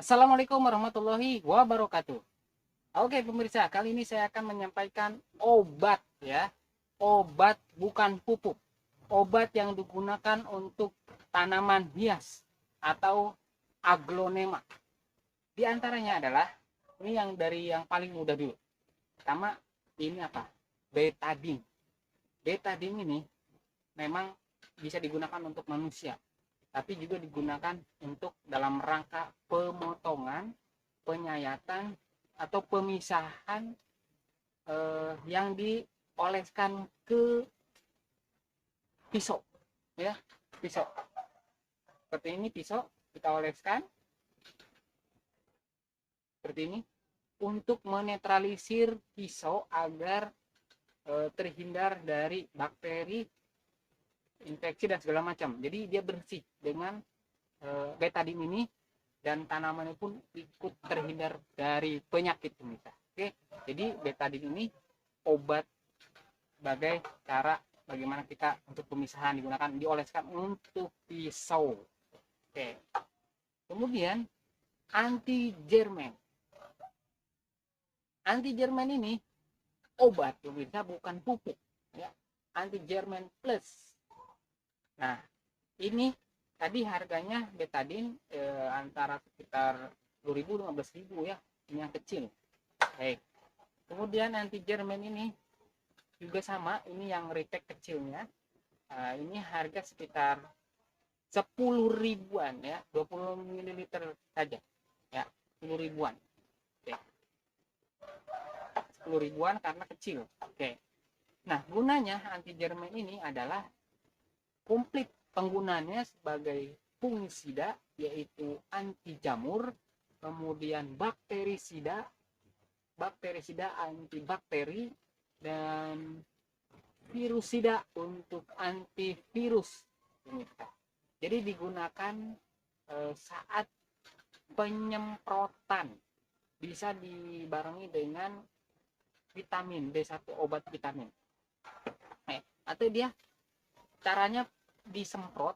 Assalamualaikum warahmatullahi wabarakatuh. Oke pemirsa, kali ini saya akan menyampaikan obat ya. Obat bukan pupuk. Obat yang digunakan untuk tanaman hias atau aglonema. Di antaranya adalah ini yang dari yang paling mudah dulu. Pertama, ini apa? Betadine. Betadine ini memang bisa digunakan untuk manusia, tapi juga digunakan untuk dalam rangka pemotongan, penyayatan, atau pemisahan yang dioleskan ke pisau, ya, pisau. Seperti ini pisau kita oleskan seperti ini untuk menetralisir pisau agar terhindar dari bakteri, infeksi dan segala macam. Jadi dia bersih dengan betadine ini dan tanamannya pun ikut terhindar dari penyakit pemirsa. Oke, jadi betadine ini obat sebagai cara bagaimana kita untuk pemisahan digunakan, dioleskan untuk pisau. Oke, kemudian anti jerman. Anti jerman ini obat pemirsa, bukan pupuk ya. Anti jerman plus. Nah, ini tadi harganya betadine antara sekitar 10.000 15.000 ya, ini yang kecil. Baik. Kemudian anti jerman ini juga sama, ini yang repack kecilnya. Ini harga sekitar 10 ribuan ya, 20 ml saja ya, 10 ribuan. Oke. 10 ribuan karena kecil. Oke. Nah, gunanya anti jerman ini adalah komplit penggunaannya sebagai fungisida, yaitu anti jamur, kemudian bakterisida, antibakteri, dan virusida untuk antivirus. Jadi digunakan saat penyemprotan, bisa dibarengi dengan vitamin B1, obat vitamin. Atau dia caranya disemprot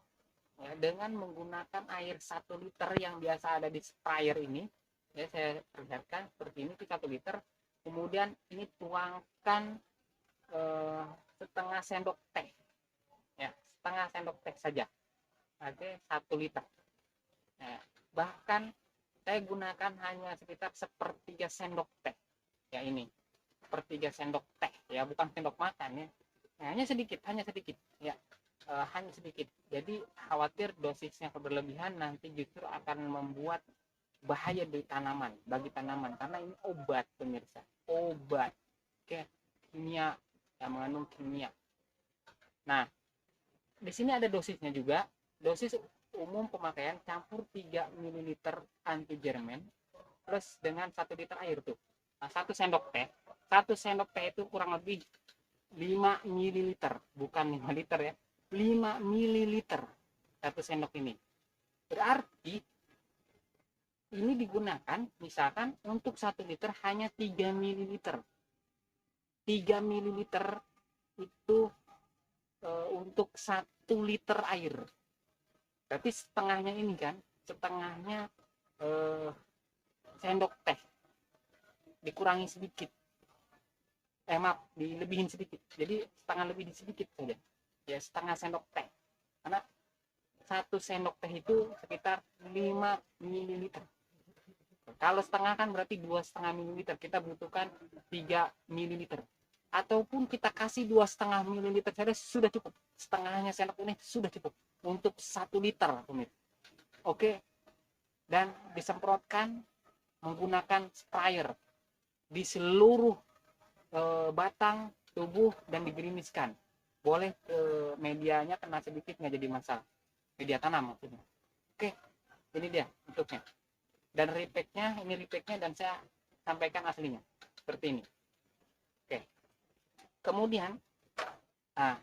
ya, dengan menggunakan air 1 liter yang biasa ada di sprayer ini ya. Saya perlihatkan seperti ini, 1 liter, kemudian ini tuangkan setengah sendok teh ya, setengah sendok teh saja. Oke, 1 liter ya. Bahkan saya gunakan hanya sekitar sepertiga sendok teh ya, ini sepertiga sendok teh ya, bukan sendok makan ya. Nah, hanya sedikit ya, hanya sedikit. Jadi khawatir dosisnya berlebihan nanti justru akan membuat bahaya bagi tanaman, karena ini obat pemirsa, obat. Oke, kimia, yang mengandung kimia. Nah, di sini ada dosisnya juga. Dosis umum pemakaian campur 3 ml anti jerman plus dengan 1 liter air tuh. Nah, 1 sendok teh. 1 sendok teh itu kurang lebih 5 ml, bukan 5 liter ya. 5 ml 1 sendok ini. Berarti ini digunakan misalkan untuk 1 liter hanya 3 ml. 3 ml itu untuk 1 liter air. Berarti setengahnya ini kan, setengahnya sendok teh. Dikurangi sedikit. Maaf, dilebihin sedikit. Jadi setengah lebih sedikit saja. Ya, setengah sendok teh. Karena 1 sendok teh itu sekitar 5 ml. Kalau setengah kan berarti 2,5 ml. Kita butuhkan 3 ml. Ataupun kita kasih 2,5 ml saja sudah cukup. Setengahnya sendok ini sudah cukup untuk 1 liter. Oke. Dan disemprotkan menggunakan sprayer di seluruh batang tubuh dan digerimiskan. Boleh medianya kena sedikit, nggak jadi masalah. Media tanam maksudnya. Oke, ini dia bentuknya. Dan repacknya, ini repacknya, dan saya sampaikan aslinya seperti ini. Oke. Kemudian, nah,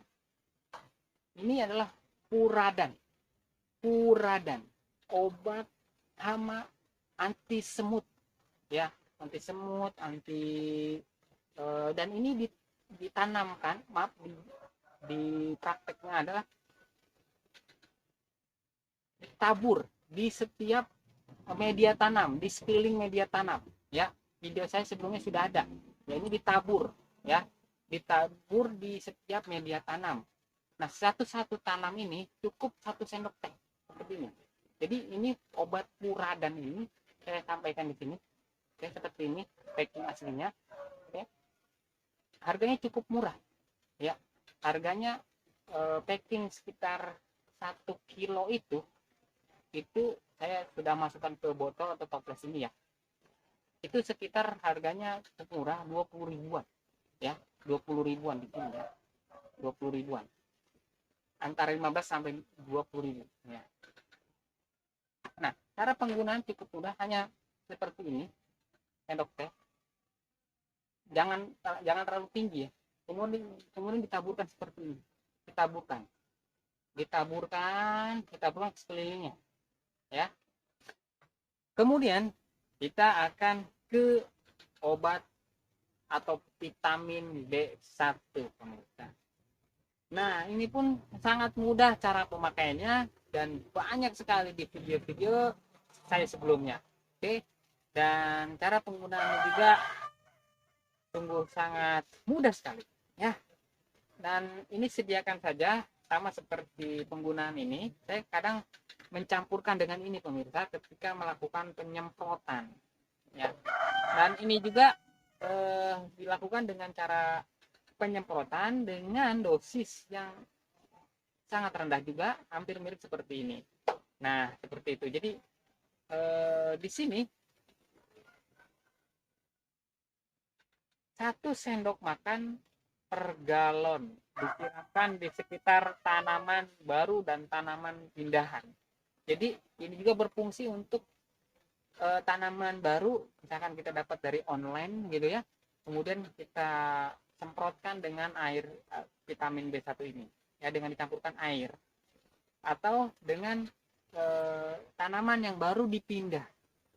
ini adalah puradan. Puradan, obat hama anti semut ya, anti semut, dan ini ditanamkan, maaf, di prakteknya adalah ditabur di setiap media tanam, di sekeliling media tanam ya. Video saya sebelumnya sudah ada ya, ini ditabur ya, ditabur di setiap media tanam. Nah, satu tanam ini cukup 1 sendok teh seperti ini. Jadi ini obat murah, dan ini saya sampaikan di sini. Oke, seperti ini packing aslinya. Oke. Harganya cukup murah ya. Harganya packing sekitar 1 kilo itu saya sudah masukkan ke botol atau toples ini ya. Itu sekitar harganya cukup murah, 20 ribuan ya. 20 ribuan di sini ya. 20 ribuan. Antara 15 sampai 20 ribu ya. Nah, cara penggunaan cukup mudah, hanya seperti ini sendok teh. Jangan terlalu tinggi ya. Kemudian ditaburkan seperti ini. Ditaburkan sekelilingnya ya. Kemudian kita akan ke obat atau vitamin B1 pemirsa. Nah, ini pun sangat mudah cara pemakaiannya dan banyak sekali di video-video saya sebelumnya. Oke. Dan cara penggunaannya juga sungguh sangat mudah sekali ya. Dan ini sediakan saja, sama seperti penggunaan ini, saya kadang mencampurkan dengan ini pemirsa ketika melakukan penyemprotan ya. Dan ini juga dilakukan dengan cara penyemprotan dengan dosis yang sangat rendah juga, hampir mirip seperti ini. Nah, seperti itu. Jadi di sini 1 sendok makan per galon disiramkan di sekitar tanaman baru dan tanaman pindahan. Jadi ini juga berfungsi untuk tanaman baru, misalkan kita dapat dari online gitu ya, kemudian kita semprotkan dengan air vitamin B1 ini ya, dengan dicampurkan air, atau dengan tanaman yang baru dipindah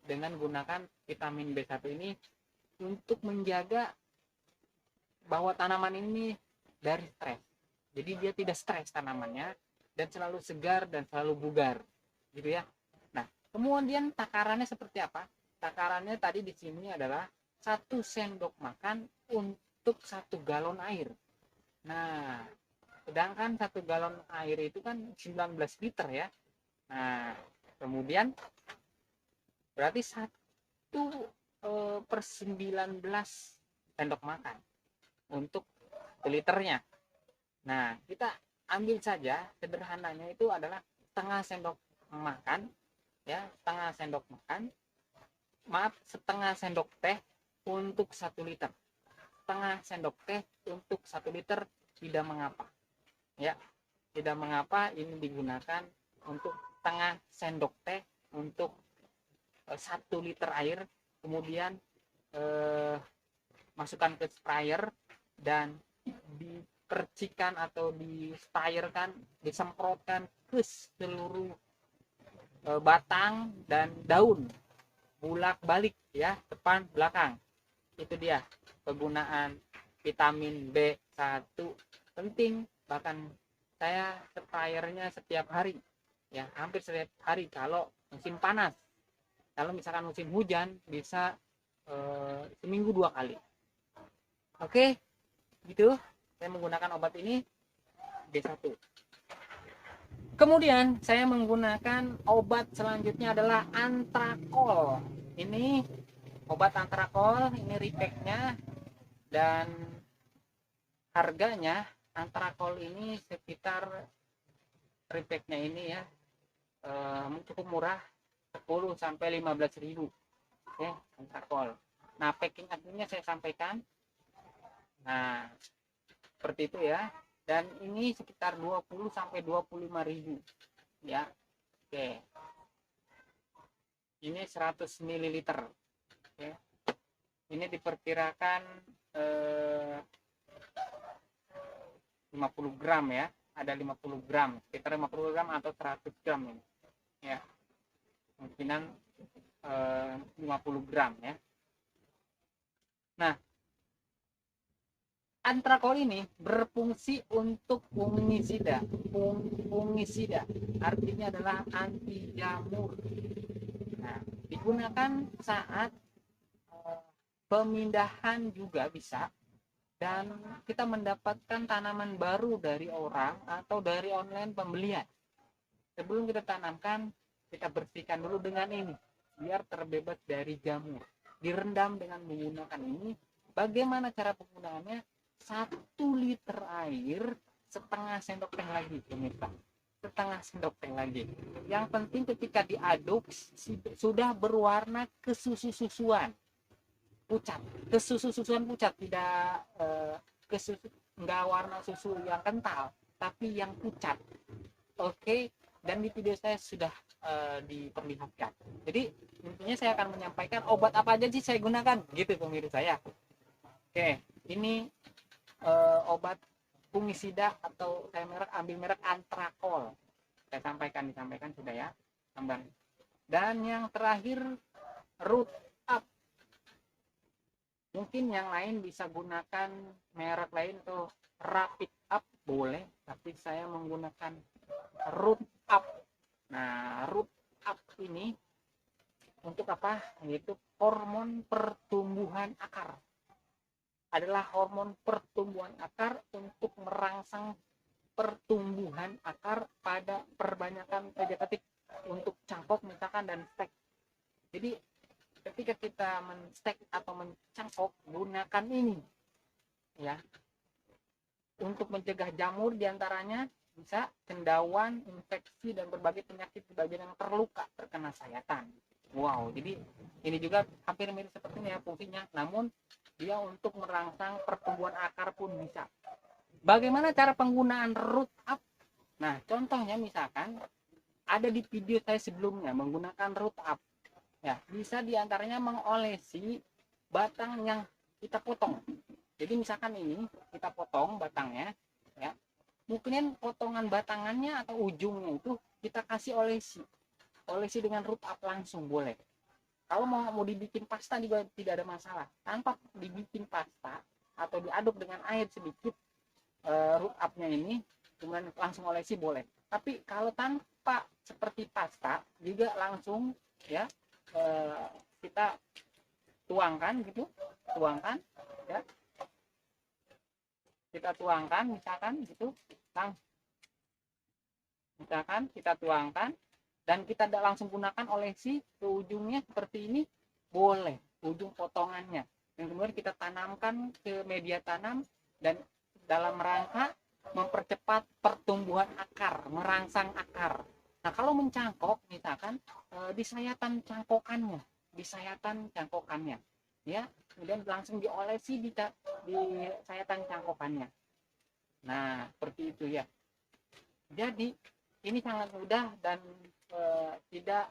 dengan gunakan vitamin B1 ini untuk menjaga bahwa tanaman ini dari stres. Jadi dia tidak stres tanamannya, dan selalu segar dan selalu bugar gitu ya. Nah, kemudian takarannya seperti apa? Takarannya tadi di sini adalah 1 sendok makan untuk 1 galon air. Nah, sedangkan 1 galon air itu kan 19 liter ya. Nah, kemudian berarti 1/19 sendok makan untuk liternya. Nah, kita ambil saja sederhananya itu adalah setengah sendok makan ya, setengah sendok teh untuk 1 liter. Setengah sendok teh untuk 1 liter tidak mengapa ya. Tidak mengapa ini digunakan untuk setengah sendok teh untuk 1 liter air. Kemudian masukkan ke sprayer dan dipercikan atau disemprotkan ke seluruh batang dan daun, bolak-balik ya, depan belakang. Itu dia penggunaan vitamin B1. Penting, bahkan saya sprayernya setiap hari ya, hampir setiap hari kalau musim panas. Kalau misalkan musim hujan bisa seminggu 2 kali. Oke, gitu. Saya menggunakan obat ini B1. Kemudian saya menggunakan obat selanjutnya adalah antrakol. Ini obat antrakol, ini repacknya, dan harganya antrakol ini sekitar repacknya ini ya cukup murah, 10 sampai 15 ribu ya, antrakol. Nah, packing aslinya saya sampaikan. Nah, seperti itu ya. Dan ini sekitar 20 sampai 25 ribu ya. Oke. Ini 100 ml. Oke. Ini diperkirakan 50 gram ya. Ada 50 gram, sekitar 50 gram atau 100 gram ini. Ya. Kemungkinan 50 gram ya. Nah, antrakol ini berfungsi untuk fungisida. Fungisida artinya adalah anti jamur. Nah, digunakan saat pemindahan juga bisa, dan kita mendapatkan tanaman baru dari orang atau dari online pembelian. Sebelum kita tanamkan, kita bersihkan dulu dengan ini biar terbebas dari jamur. Direndam dengan menggunakan ini. Bagaimana cara penggunaannya? 1 liter air, setengah sendok teh lagi, pemirsa. Setengah sendok teh lagi. Yang penting ketika diaduk sudah berwarna kesusu-susuan, pucat, kesusu-susuan pucat, tidak kesusu, enggak warna susu yang kental, tapi yang pucat. Oke, dan di video saya sudah diperlihatkan. Jadi intinya saya akan menyampaikan obat apa aja sih saya gunakan, gitu pemirsa saya. Oke, ini obat fungisida atau saya ambil merek Antrakol. Saya disampaikan sudah ya, teman. Dan yang terakhir Root Up. Mungkin yang lain bisa gunakan merek lain tuh, Rapid Up boleh, tapi saya menggunakan Root Up. Nah, Root Up ini untuk apa? Yaitu hormon pertumbuhan akar. Adalah hormon pertumbuhan akar untuk merangsang pertumbuhan akar pada perbanyakan vegetatif untuk cangkok misalkan dan stek. Jadi ketika kita menstek atau mencangkok, gunakan ini ya untuk mencegah jamur, diantaranya bisa cendawan, infeksi, dan berbagai penyakit di bagian yang terluka terkena sayatan. Wow, jadi ini juga hampir mirip seperti ini ya fungsinya, namun dia untuk merangsang pertumbuhan akar pun bisa. Bagaimana cara penggunaan Root Up? Nah, contohnya misalkan ada di video saya sebelumnya menggunakan Root Up. Ya, bisa diantaranya mengolesi batang yang kita potong. Jadi misalkan ini kita potong batangnya, ya. Mungkin potongan batangannya atau ujungnya itu kita kasih olesi dengan Root Up langsung boleh. Kalau mau dibikin pasta juga tidak ada masalah, tanpa dibikin pasta atau diaduk dengan air sedikit, Root Up-nya ini kemudian langsung olesi boleh. Tapi kalau tanpa seperti pasta juga langsung ya kita tuangkan gitu, ya, kita tuangkan misalkan gitu, misalkan kita tuangkan dan kita tidak langsung gunakan olesi ke ujungnya seperti ini, boleh ujung potongannya, dan kemudian kita tanamkan ke media tanam dan dalam rangka mempercepat pertumbuhan akar, merangsang akar. Nah, kalau mencangkok misalkan di sayatan cangkokannya ya, kemudian langsung diolesi di sayatan cangkokannya. Nah, seperti itu ya. Jadi ini sangat mudah dan tidak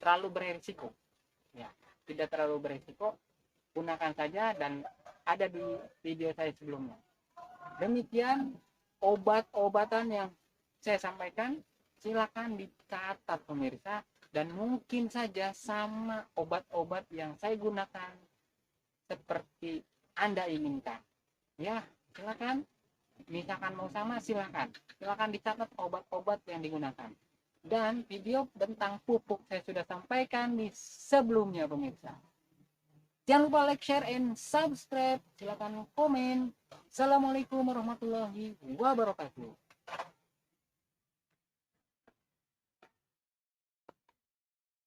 terlalu beresiko ya, tidak terlalu beresiko. Gunakan saja dan ada di video saya sebelumnya. Demikian obat-obatan yang saya sampaikan, silakan dicatat pemirsa, dan mungkin saja sama obat-obat yang saya gunakan seperti Anda inginkan ya. Silakan, misalkan mau sama, silakan dicatat obat-obat yang digunakan. Dan video tentang pupuk saya sudah sampaikan di sebelumnya pemirsa. Jangan lupa like, share, and subscribe. Silakan komen. Assalamualaikum warahmatullahi wabarakatuh.